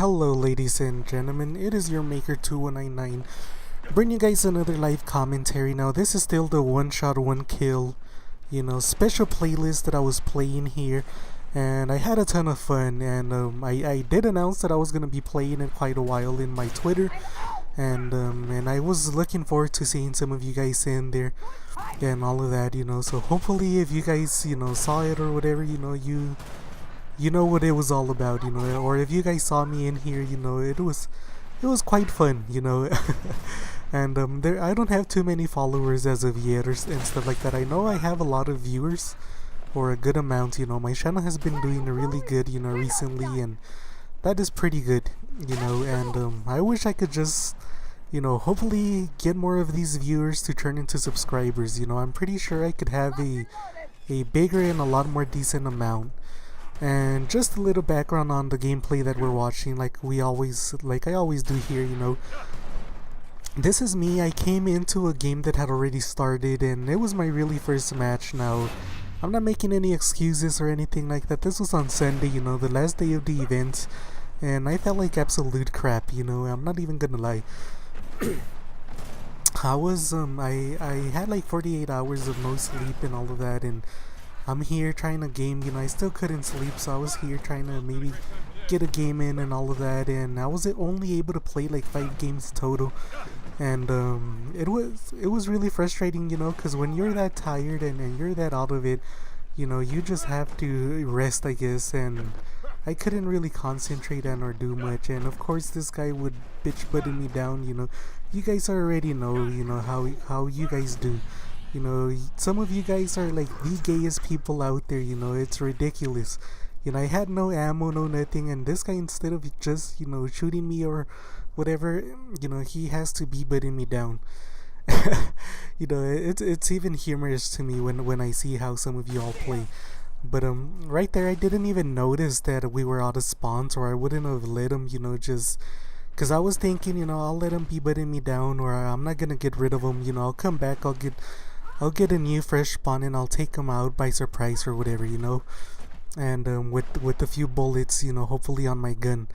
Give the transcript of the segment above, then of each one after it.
Hello ladies and gentlemen, it is your Maker 2199 bringing you guys another live commentary. Now this is still the one shot one kill, special playlist that I was playing here, and I had a ton of fun, and I did announce that I was going to be playing it quite a while in my Twitter, and I was looking forward to seeing some of you guys in there and all of that, so hopefully if you guys, saw it or whatever, you know what it was all about, or if you guys saw me in here, it was quite fun, and there I don't have too many followers as of yet and stuff like that. I know I have a lot of viewers, or a good amount. My channel has been doing really good, recently, and that is pretty good, and I wish I could just hopefully get more of these viewers to turn into subscribers. I'm pretty sure I could have a bigger and a lot more decent amount. And just a little background on the gameplay that we're watching, like I always do here, This is me. I came into a game that had already started, and it was my really first match. Now, I'm not making any excuses or anything like that. This was on Sunday, the last day of the event, and I felt like absolute crap, I'm not even gonna lie. I had like 48 hours of no sleep and all of that, and I'm here trying to game, I still couldn't sleep, so I was here trying to maybe get a game in and all of that, and I was only able to play like 5 games total, and it was really frustrating, because when you're that tired and you're that out of it, you just have to rest, I guess, and I couldn't really concentrate on or do much, and of course this guy would bitch button me down, you guys already know, how you guys do. Some of you guys are like the gayest people out there, it's ridiculous. I had no ammo, no nothing, and this guy, instead of just, shooting me or whatever, he has to be butting me down. It's even humorous to me when I see how some of you all play. But right there, I didn't even notice that we were out of spawns, or I wouldn't have let him, just because I was thinking, I'll let him be butting me down, or I'm not gonna get rid of him, I'll come back, I'll get a new fresh spawn and I'll take him out by surprise or whatever, and with a few bullets, hopefully on my gun.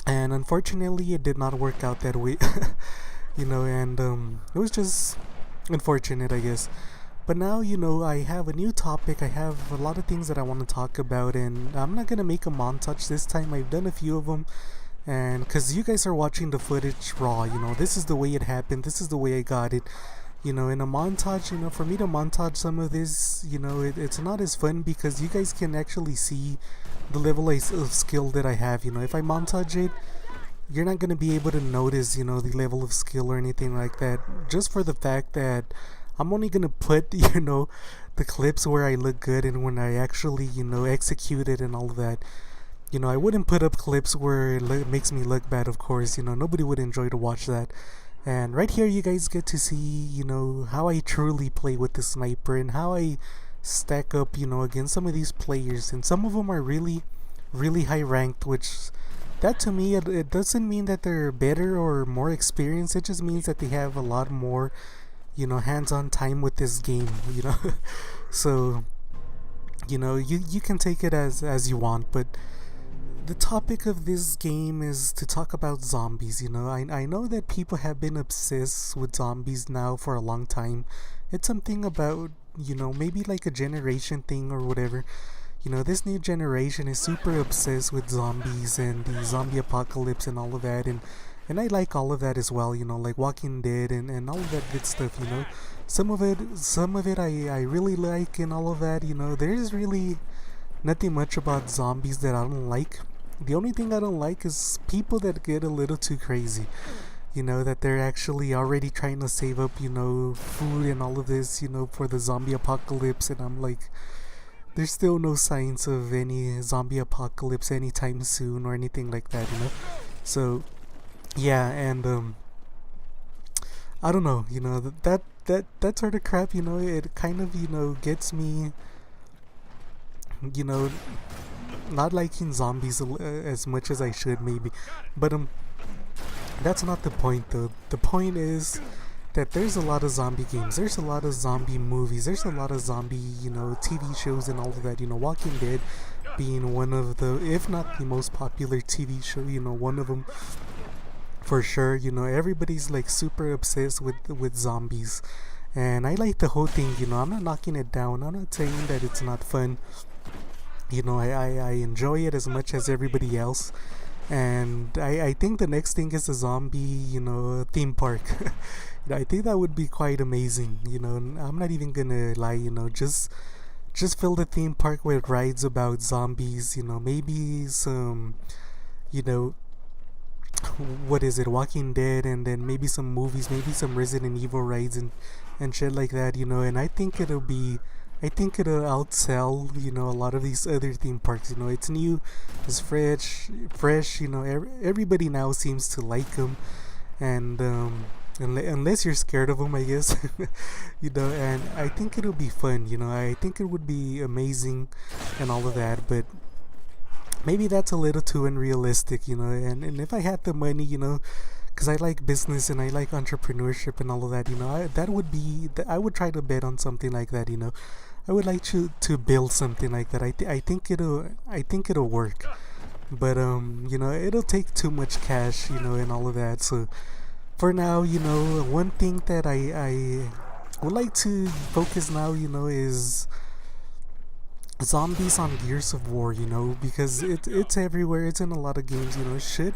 And unfortunately, it did not work out that way, and it was just unfortunate, I guess. But now, I have a new topic. I have a lot of things that I want to talk about, and I'm not gonna make a montage this time. I've done a few of them, and because you guys are watching the footage raw, this is the way it happened. This is the way I got it. In a montage, for me to montage some of this, it's not as fun because you guys can actually see the level of skill that I have. If I montage it, you're not going to be able to notice, the level of skill or anything like that, just for the fact that I'm only going to put, the clips where I look good and when I actually, execute it and all of that. I wouldn't put up clips where it makes me look bad, of course. Nobody would enjoy to watch that. And right here you guys get to see, how I truly play with the sniper and how I stack up, against some of these players. And some of them are really, really high ranked, which that to me, it doesn't mean that they're better or more experienced. It just means that they have a lot more, hands-on time with this game, So, you can take it as you want, but the topic of this game is to talk about zombies. I know that people have been obsessed with zombies now for a long time. It's something about, maybe like a generation thing or whatever. This new generation is super obsessed with zombies and the zombie apocalypse and all of that, and I like all of that as well, like Walking Dead and all of that good stuff, Some of it I really like and all of that, there's really nothing much about zombies that I don't like. The only thing I don't like is people that get a little too crazy. That they're actually already trying to save up, food and all of this, for the zombie apocalypse. And I'm like, there's still no signs of any zombie apocalypse anytime soon or anything like that, So, yeah, and I don't know, that sort of crap, it kind of, gets me, not liking zombies as much as I should, maybe. But that's not the point, though. The point is that there's a lot of zombie games, there's a lot of zombie movies, there's a lot of zombie, TV shows and all of that, Walking Dead being one of the, if not the most popular TV show, one of them for sure. Everybody's like super obsessed with zombies, and I like the whole thing. I'm not knocking it down. I'm not saying that it's not fun. I enjoy it as much as everybody else. And I think the next thing is a zombie, theme park. I think that would be quite amazing. I'm not even gonna lie. Just fill the theme park with rides about zombies. Maybe some, you know, what is it, Walking Dead, and then maybe some movies, maybe some Resident Evil rides and shit like that. And I think it'll outsell, a lot of these other theme parks. It's new, it's fresh. Everybody now seems to like them, and unless you're scared of them, I guess. And I think it'll be fun. I think it would be amazing, and all of that. But maybe that's a little too unrealistic. And if I had the money, because I like business and I like entrepreneurship and all of that, I would try to bet on something like that. I would like to build something like that. I think it'll work, but it'll take too much cash, and all of that. So for now, one thing that I would like to focus now, is zombies on Gears of War, because it's everywhere. It's in a lot of games. Should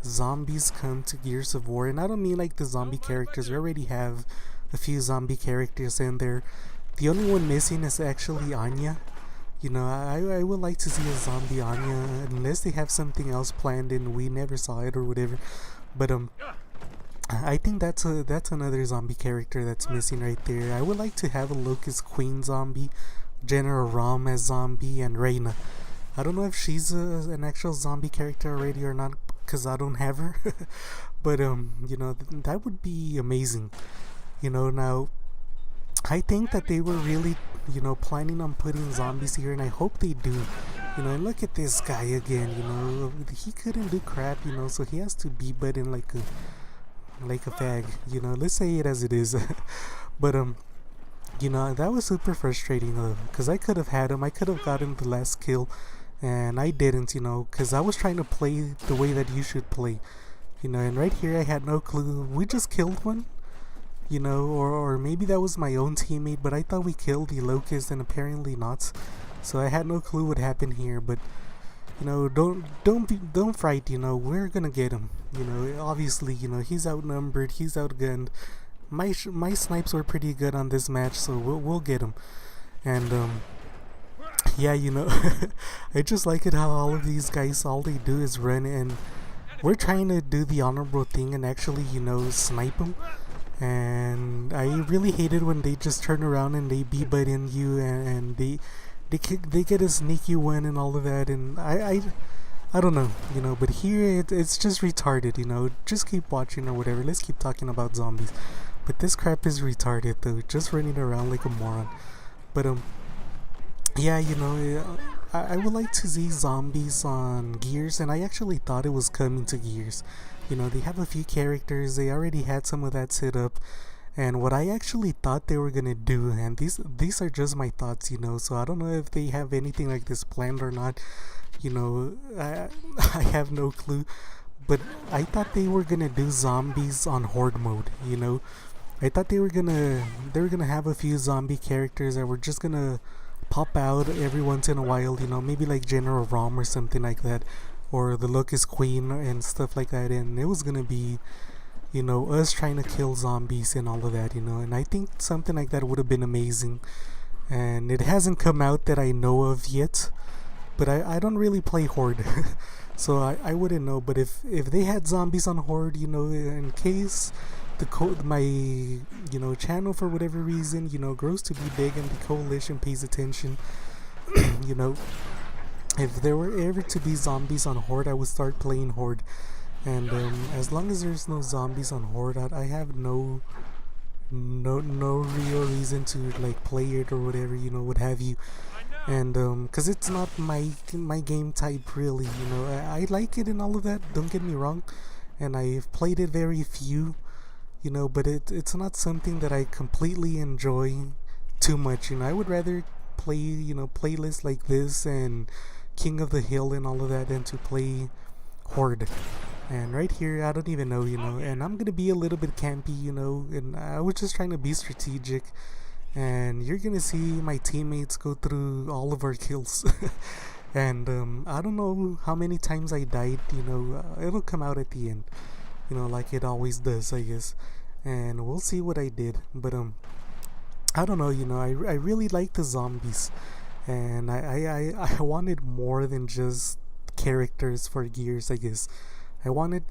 zombies come to Gears of War? And I don't mean like the zombie characters. We already have a few zombie characters in there. The only one missing is actually Anya. I would like to see a zombie Anya, unless they have something else planned and we never saw it or whatever. But I think that's another zombie character that's missing right there. I would like to have a Locust Queen zombie, General Rom as zombie, and Reyna. I don't know if she's an actual zombie character already or not, because I don't have her. But that would be amazing. Now I think that they were really, planning on putting zombies here, and I hope they do. And look at this guy again. He couldn't do crap. So he has to be butting like a fag. Let's say it as it is. But that was super frustrating though, because I could have had him. I could have gotten the last kill, and I didn't. Because I was trying to play the way that you should play. And right here I had no clue. We just killed one. Or maybe that was my own teammate, but I thought we killed the Locust, and apparently not. So I had no clue what happened here. But don't fright. We're gonna get him. Obviously, he's outnumbered, he's outgunned. My snipes were pretty good on this match, so we'll get him. And yeah, I just like it how all of these guys, all they do is run, and we're trying to do the honorable thing and actually snipe them. And I really hate it when they just turn around and they b-butt in you, and they get a sneaky one and all of that. And I don't know, but here it's just retarded. Just keep watching or whatever. Let's keep talking about zombies. But this crap is retarded though, just running around like a moron. But yeah, I would like to see zombies on Gears, and I actually thought it was coming to Gears. They have a few characters, they already had some of that set up, and what I actually thought they were gonna do, and these are just my thoughts, so I don't know if they have anything like this planned or not. I have no clue, but I thought they were gonna do zombies on Horde mode. I thought they were gonna have a few zombie characters that were just gonna pop out every once in a while, maybe like General Rom or something like that, or the Locust Queen and stuff like that. And it was gonna be, us trying to kill zombies and all of that, and I think something like that would have been amazing. And it hasn't come out that I know of yet, but I don't really play Horde. So I wouldn't know. But if they had zombies on Horde, in case my channel for whatever reason grows to be big and the coalition pays attention, if there were ever to be zombies on Horde, I would start playing Horde. And as long as there's no zombies on Horde, I have no real reason to like play it or whatever, what have you. And because it's not my game type really. I like it and all of that, don't get me wrong, and I've played it very few, but it's not something that I completely enjoy too much. I would rather play playlists like this and King of the Hill and all of that than to play Horde. And right here, I don't even know, and I'm gonna be a little bit campy, and I was just trying to be strategic. And you're gonna see my teammates go through all of our kills. And I don't know how many times I died, it'll come out at the end, like it always does, I guess. And we'll see what I did. But I don't know, I really like the zombies. And I wanted more than just characters for Gears, I guess. I wanted,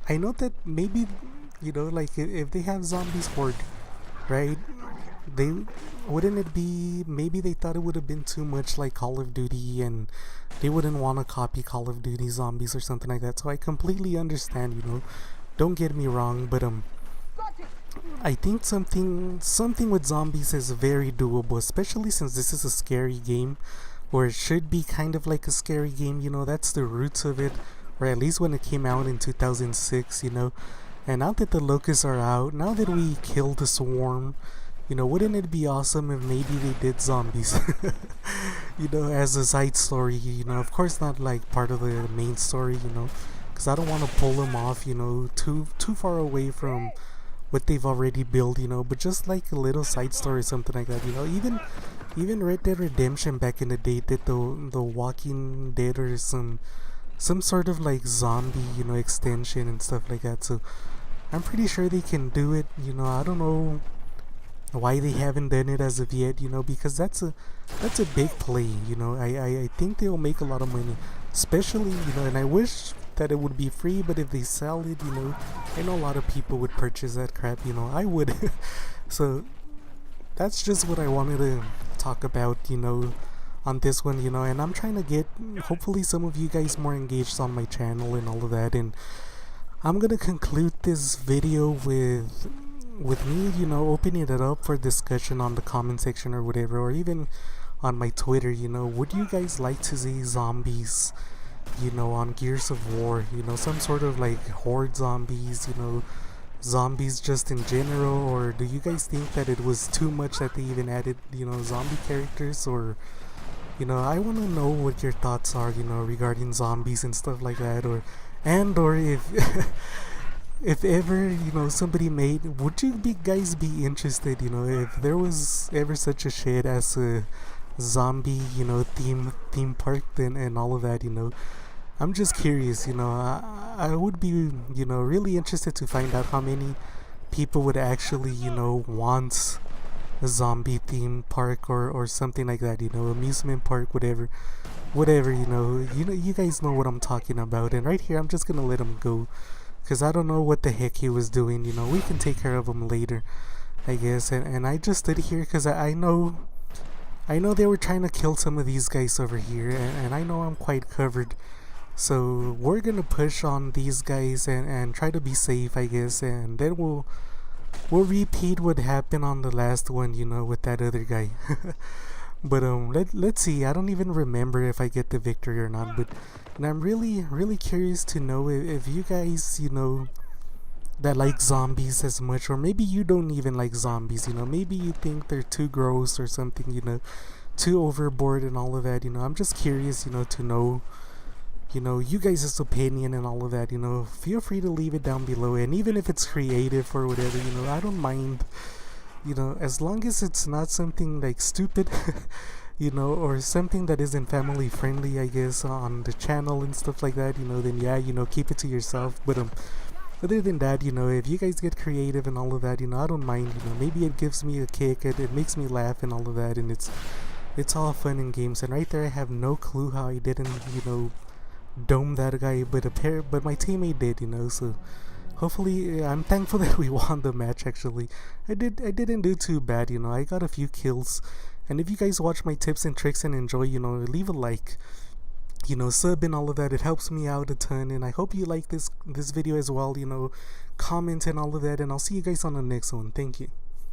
I know that maybe, like if they have zombies Horde, right? They wouldn't it be, maybe they thought it would have been too much like Call of Duty, and they wouldn't want to copy Call of Duty zombies or something like that. So I completely understand, don't get me wrong, but I think something with zombies is very doable, especially since this is a scary game, or it should be kind of like a scary game. That's the roots of it, or at least when it came out in 2006. And now that the locusts are out, now that we killed the swarm, wouldn't it be awesome if maybe they did zombies as a side story, of course not like part of the main story, because I don't want to pull them off, too far away from what they've already built, but just like a little side story, something like that, even Red Dead Redemption back in the day did the Walking Dead or some sort of like zombie, extension and stuff like that. So I'm pretty sure they can do it. I don't know why they haven't done it as of yet, because that's a big play. I think they'll make a lot of money, especially, and I wish that it would be free, but if they sell it, I know a lot of people would purchase that crap, I would. So that's just what I wanted to talk about, on this one, and I'm trying to get hopefully some of you guys more engaged on my channel and all of that. And I'm gonna conclude this video with me, opening it up for discussion on the comment section or whatever, or even on my Twitter. Would you guys like to see zombies, on Gears of War, some sort of like Horde zombies, zombies just in general? Or do you guys think that it was too much that they even added, zombie characters? Or I want to know what your thoughts are, regarding zombies and stuff like that. Or if if ever, somebody made, would you guys be interested, if there was ever such a shit as a zombie, theme park and all of that, I'm just curious, I would be, really interested to find out how many people would actually, want a zombie theme park or something like that, amusement park, whatever, you guys know what I'm talking about. And right here, I'm just gonna let him go, because I don't know what the heck he was doing. We can take care of him later, I guess. And I just stood here because I know they were trying to kill some of these guys over here, and I know I'm quite covered. So we're gonna push on these guys and try to be safe, I guess. And then we'll repeat what happened on the last one, with that other guy. But let's see. I don't even remember if I get the victory or not. But and I'm really curious to know if you guys, that like zombies as much, or maybe you don't even like zombies. Maybe you think they're too gross or something. Too overboard and all of that. I'm just curious, to know, you guys' opinion and all of that. Feel free to leave it down below. And even if it's creative or whatever, I don't mind. As long as it's not something like stupid, or something that isn't family friendly, I guess, on the channel and stuff like that, then yeah, keep it to yourself. But other than that, if you guys get creative and all of that, I don't mind. Maybe it gives me a kick, it makes me laugh and all of that, and it's all fun and games. And right there, I have no clue how I didn't, dome that guy, but my teammate did, so hopefully, I'm thankful that we won the match. Actually, I didn't do too bad. I got a few kills. And if you guys watch my tips and tricks and enjoy, leave a like, sub and all of that. It helps me out a ton. And I hope you like this video as well. Comment and all of that. And I'll see you guys on the next one. Thank you.